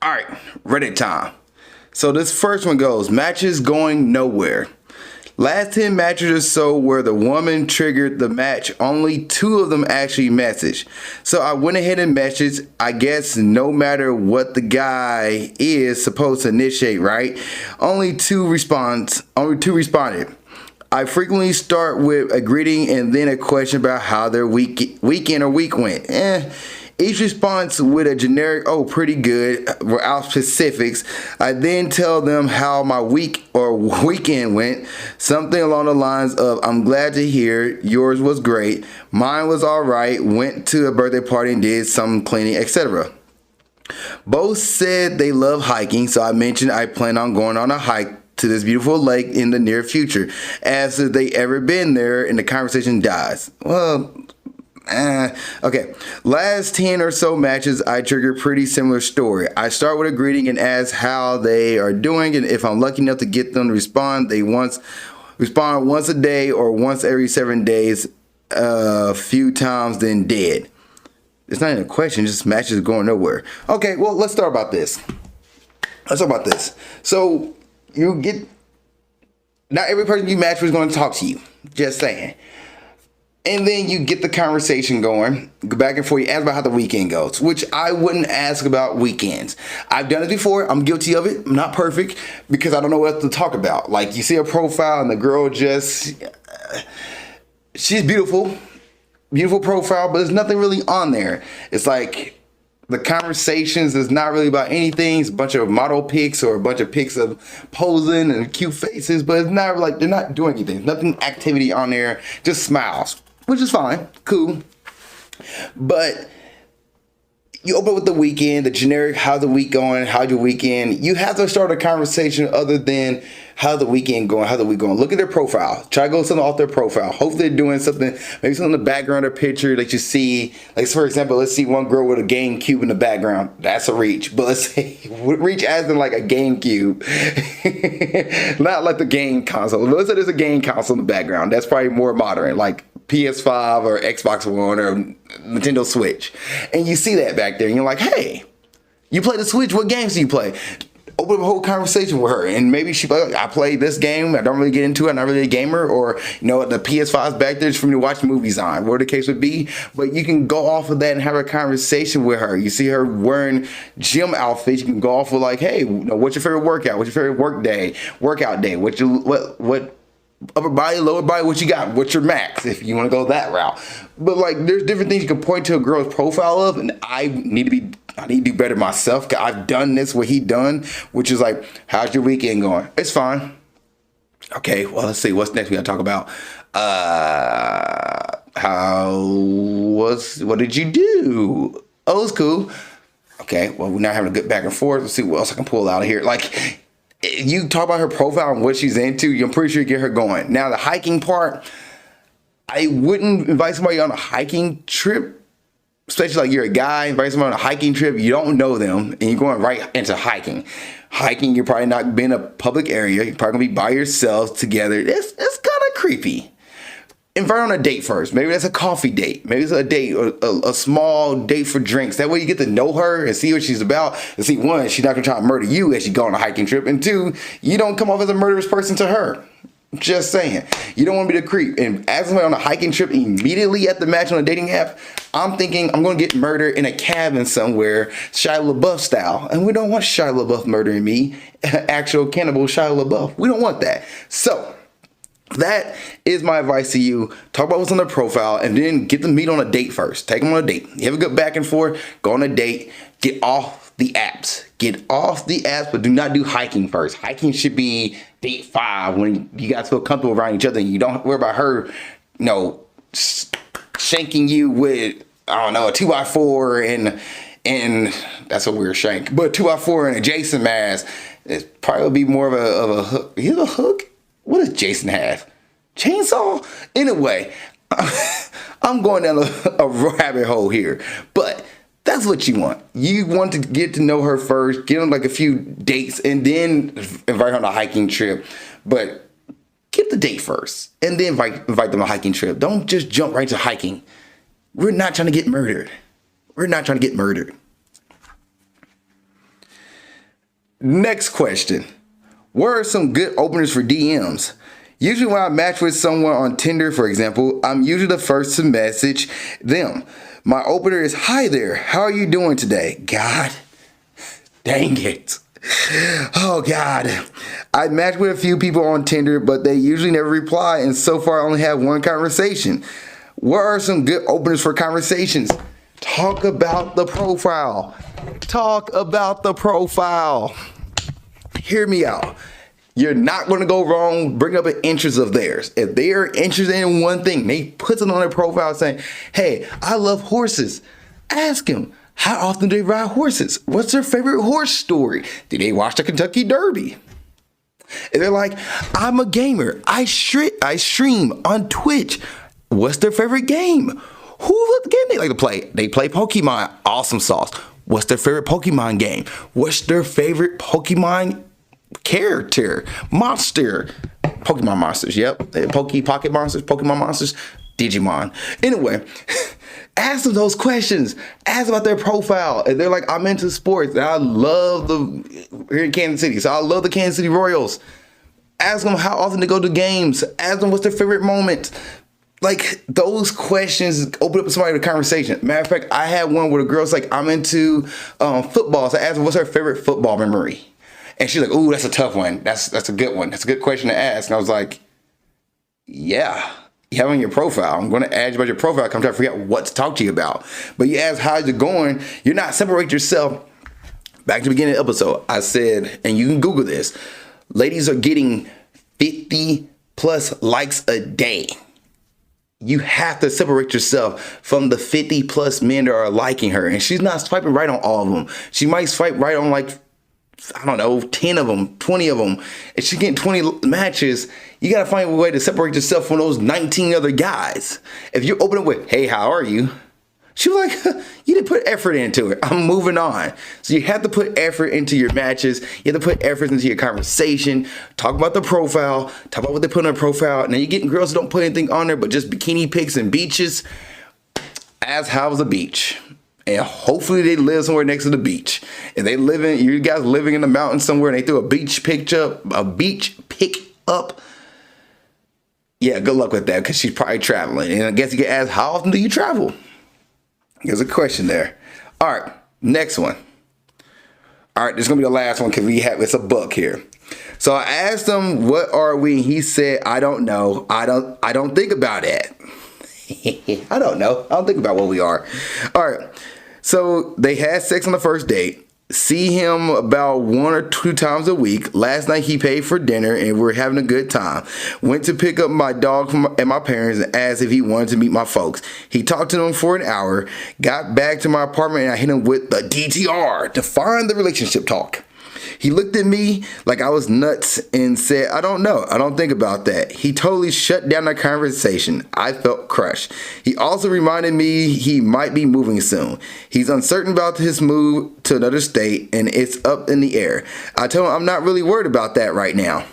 All right, Reddit time. So this first one goes, matches going nowhere. Last 10 matches or so where the woman triggered the match, only 2 of them actually messaged. So I went ahead and messaged. I guess no matter what the guy is supposed to initiate, right? Only two responded. I frequently start with a greeting and then a question about how their weekend or week went. Each response with a generic, oh, pretty good, without specifics. I then tell them how my week or weekend went. Something along the lines of, I'm glad to hear yours was great. Mine was all right. Went to a birthday party and did some cleaning, etc. Both said they love hiking, so I mentioned I plan on going on a hike to this beautiful lake in the near future. As if they ever been there, and the conversation dies. Well, okay. Last 10 or so matches, I trigger pretty similar story. I start with a greeting and ask how they are doing, and if I'm lucky enough to get them to respond, they respond once a day or once every 7 days, a few times, then dead. It's not even a question, just matches going nowhere. Okay, well, let's talk about this. So you get, not every person you match with is going to talk to you. Just saying. And then you get the conversation going, go back and forth. You ask about how the weekend goes, which I wouldn't ask about weekends. I've done it before. I'm guilty of it. I'm not perfect because I don't know what to talk about. Like, you see a profile and the girl just, she's beautiful. Beautiful profile, but there's nothing really on there. It's like the conversations is not really about anything. It's a bunch of model pics or a bunch of pics of posing and cute faces, but it's not like they're not doing anything. Nothing activity on there, just smiles. Which is fine, cool. But you open with the weekend, the generic, how's the week going? How's your weekend? You have to start a conversation other than how's the weekend going? How's the week going? Look at their profile. Try to go something off their profile. Hopefully they're doing something, maybe something in the background or picture that you see. Like, for example, let's see one girl with a GameCube in the background. That's a reach. But let's say reach as in like a GameCube. Not like the game console. Let's say there's a game console in the background. That's probably more modern, like PS5 or Xbox One or Nintendo Switch. And you see that back there and you're like, hey, you play the Switch, what games do you play? Open a whole conversation with her, and maybe she like, I play this game, I don't really get into it, I'm not really a gamer, or you know, the PS5's back there for me to watch movies on, whatever the case would be. But you can go off of that and have a conversation with her. You see her wearing gym outfits, you can go off with like, hey, you know, what's your favorite workout? What's your favorite workout day? What upper body, lower body, what you got? What's your max if you want to go that route? But like, there's different things you can point to a girl's profile of, and I need to do better myself, because I've done this, what he done, which is like, how's your weekend going? It's fine. Okay, well, let's see, what's next we gotta talk about? What did you do? Oh, it's cool. Okay, well, we're not having a good back and forth. Let's see what else I can pull out of here. Like, you talk about her profile and what she's into, I'm pretty sure you get her going. Now, the hiking part, I wouldn't invite somebody on a hiking trip, especially like you're a guy, invite someone on a hiking trip, you don't know them, and you're going right into hiking. Hiking, you're probably not been in a public area, you're probably gonna be by yourselves together. It's kind of creepy. Invite her on a date first. Maybe that's a coffee date. Maybe it's a date, or a small date for drinks. That way you get to know her and see what she's about. And see, one, she's not gonna try to murder you as you go on a hiking trip. And two, you don't come off as a murderous person to her. Just saying. You don't want to be the creep. And as somebody on a hiking trip immediately at the match on a dating app, I'm thinking I'm going to get murdered in a cabin somewhere, Shia LaBeouf style. And we don't want Shia LaBeouf murdering me, actual cannibal Shia LaBeouf. We don't want that. So that is my advice to you. Talk about what's on their profile and then get them meet on a date first. Take them on a date. You have a good back and forth. Go on a date. Get off the apps. Get off the apps, but do not do hiking first. Hiking should be date 5 when you guys feel comfortable around each other and you don't worry about her, you know, shanking you with, I don't know, a 2x4 and that's a weird shank, but a 2x4 and a Jason mask. It's probably be more of a hook. Is it a hook? What does Jason have? Chainsaw? Anyway, I'm going down a rabbit hole here, but that's what you want. You want to get to know her first, get on like a few dates, and then invite her on a hiking trip. But get the date first, and then invite them on a hiking trip. Don't just jump right to hiking. We're not trying to get murdered. We're not trying to get murdered. Next question. What are some good openers for DMs? Usually when I match with someone on Tinder, for example, I'm usually the first to message them. My opener is, "Hi there, how are you doing today?" God dang it. Oh God. I match with a few people on Tinder, but they usually never reply, and so far I only have one conversation. What are some good openers for conversations? Talk about the profile. Talk about the profile. Hear me out. You're not going to go wrong. Bring up an interest of theirs. If they are interested in one thing, they put it on their profile saying, "Hey, I love horses." Ask them, how often do they ride horses? What's their favorite horse story? Do they watch the Kentucky Derby? And they're like, "I'm a gamer. I stream on Twitch." What's their favorite game? What game they like to play? They play Pokemon. Awesome sauce. What's their favorite Pokemon game? What's their favorite Pokemon character? Monster. Pokemon monsters. Yep. Pocket monsters. Pokemon monsters. Digimon. Anyway, ask them those questions. Ask about their profile. And they're like, "I'm into sports. And I love here in Kansas City. So I love the Kansas City Royals." Ask them how often they go to games. Ask them what's their favorite moment. Like, those questions open up somebody to conversation. Matter of fact, I had one where the girl's like, "I'm into football." So I asked her, "What's her favorite football memory?" And she's like, "Ooh, that's a tough one. That's a good one. That's a good question to ask." And I was like, "Yeah, you have it on your profile. I'm going to add you about your profile. I'm trying to figure out what to talk to you about." But you ask, "How's it going?" You're not separating yourself. Back to the beginning of the episode, I said, and you can Google this, ladies are getting 50 plus likes a day. You have to separate yourself from the 50 plus men that are liking her. And she's not swiping right on all of them. She might swipe right on, like, I don't know, 10 of them, 20 of them. If she's getting 20 matches, you got to find a way to separate yourself from those 19 other guys. If you open it with, "Hey, how are you?" She was like, "You didn't put effort into it. I'm moving on." So you have to put effort into your matches. You have to put effort into your conversation. Talk about the profile. Talk about what they put on their profile. Now you're getting girls who don't put anything on there but just bikini pics and beaches. Ask how's the beach. And hopefully they live somewhere next to the beach. If you guys living in the mountains somewhere and they threw a beach pick up. Yeah, good luck with that because she's probably traveling. And I guess you can ask, how often do you travel? There's a question there. All right, next one. All right, this is gonna be the last one because it's a book here. So I asked him, "What are we?" He said, "I don't know. I don't think about it." I don't know. I don't think about what we are. All right. So they had sex on the first date. See him about 1 or 2 times a week. Last night he paid for dinner and we're having a good time. Went to pick up my dog at my parents and asked if he wanted to meet my folks. He talked to them for an hour, got back to my apartment and I hit him with the DTR, define the relationship talk. He looked at me like I was nuts and said, "I don't know. I don't think about that." He totally shut down the conversation. I felt crushed. He also reminded me he might be moving soon. He's uncertain about his move to another state and it's up in the air. I told him I'm not really worried about that right now.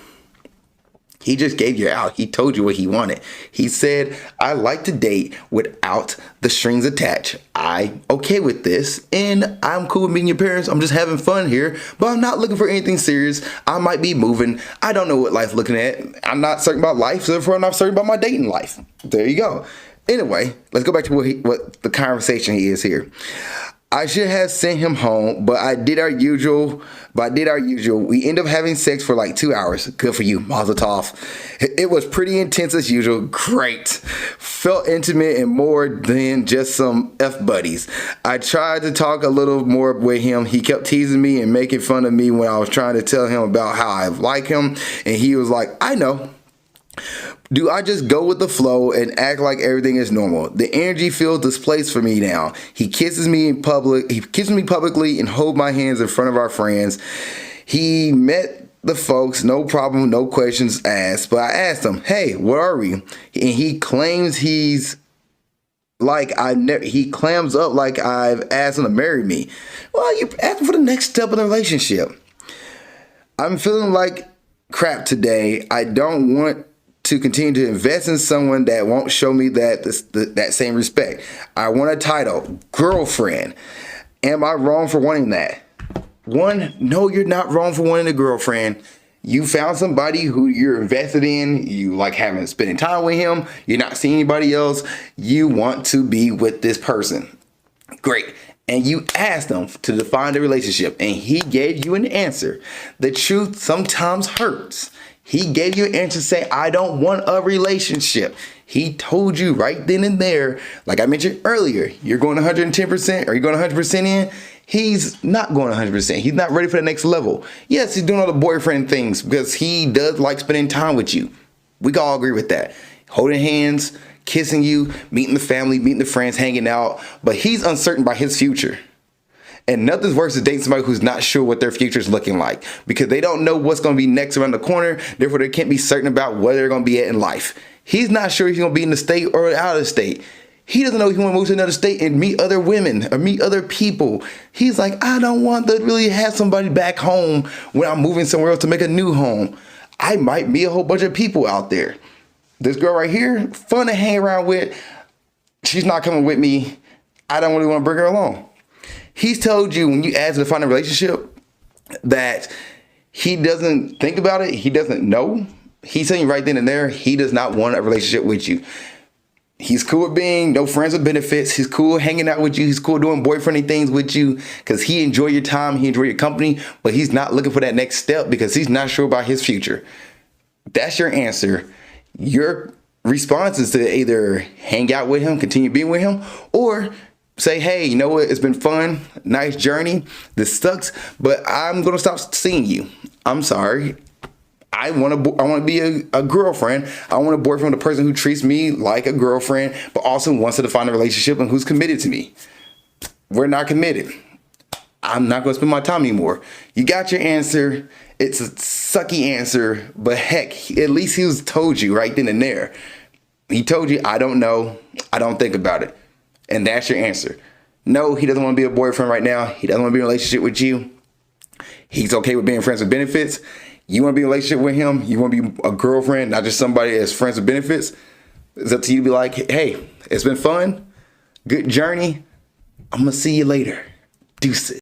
He just gave you out. He told you what he wanted. He said, "I like to date without the strings attached. I'm okay with this, and I'm cool with meeting your parents. I'm just having fun here, but I'm not looking for anything serious. I might be moving. I don't know what life's looking at. I'm not certain about life, so therefore I'm not certain about my dating life." There you go. Anyway, let's go back to what the conversation he is here. I should have sent him home, but I did our usual. We ended up having sex for like 2 hours. Good for you, Mazel Tov. It was pretty intense as usual. Great. Felt intimate and more than just some F buddies. I tried to talk a little more with him. He kept teasing me and making fun of me when I was trying to tell him about how I like him. And he was like, "I know. Do I just go with the flow and act like everything is normal? The energy feels displaced for me now. He kisses me in public. He kisses me publicly and holds my hands in front of our friends. He met the folks, no problem, no questions asked. But I asked him, "Hey, what are we?" And he claims he clams up like I've asked him to marry me. Well, you asking for the next step in the relationship. I'm feeling like crap today. I don't want to continue to invest in someone that won't show me that same respect. I want a title, girlfriend. Am I wrong for wanting that? One, no, you're not wrong for wanting a girlfriend. You found somebody who you're invested in. You like having spending time with him. You're not seeing anybody else. You want to be with this person. Great. And you asked him to define the relationship, and he gave you an answer. The truth sometimes hurts. He gave you an answer saying, I don't want a relationship. He told you right then and there, like I mentioned earlier, you're going 110% or you're going 100% in. He's not going 100%. He's not ready for the next level. Yes, he's doing all the boyfriend things because he does like spending time with you. We can all agree with that. Holding hands, kissing you, meeting the family, meeting the friends, hanging out. But he's uncertain about his future. And nothing's worse than dating somebody who's not sure what their future is looking like because they don't know what's going to be next around the corner. Therefore, they can't be certain about where they're going to be at in life. He's not sure if he's going to be in the state or out of the state. He doesn't know if he wants to move to another state and meet other women or meet other people. He's like, I don't want to really have somebody back home when I'm moving somewhere else to make a new home. I might meet a whole bunch of people out there. This girl right here, fun to hang around with. She's not coming with me. I don't really want to bring her along. He's told you when you ask to find a relationship that he doesn't think about it. He doesn't know. He's telling you right then and there, he does not want a relationship with you. He's cool with being no friends with benefits. He's cool hanging out with you. He's cool doing boyfriendly things with you because he enjoy your time. He enjoy your company, but he's not looking for that next step because he's not sure about his future. That's your answer. Your response is to either hang out with him, continue being with him, or say, hey, you know what? It's been fun. Nice journey. This sucks, but I'm going to stop seeing you. I'm sorry. I want to be a girlfriend. I want a boyfriend, a person who treats me like a girlfriend, but also wants to define a relationship and who's committed to me. We're not committed. I'm not going to spend my time anymore. You got your answer. It's a sucky answer, but heck, at least he was told you right then and there. He told you, I don't know. I don't think about it. And that's your answer. No, he doesn't want to be a boyfriend right now. He doesn't want to be in a relationship with you. He's okay with being friends with benefits. You want to be in a relationship with him? You want to be a girlfriend, not just somebody that's friends with benefits? It's up to you to be like, hey, it's been fun. Good journey. I'm going to see you later. Deuces.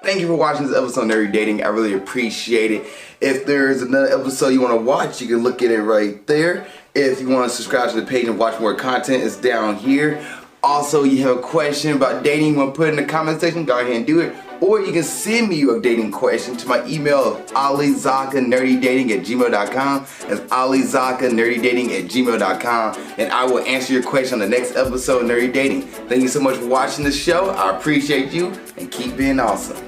Thank you for watching this episode of Nerdy Dating. I really appreciate it. If there's another episode you want to watch, you can look at it right there. If you want to subscribe to the page and watch more content, it's down here. Also, you have a question about dating, you want to put it in the comment section, go ahead and do it. Or you can send me your dating question to my email of alizakkanerdydating@gmail.com. That's alizakkanerdydating@gmail.com. And I will answer your question on the next episode of Nerdy Dating. Thank you so much for watching this show. I appreciate you and keep being awesome.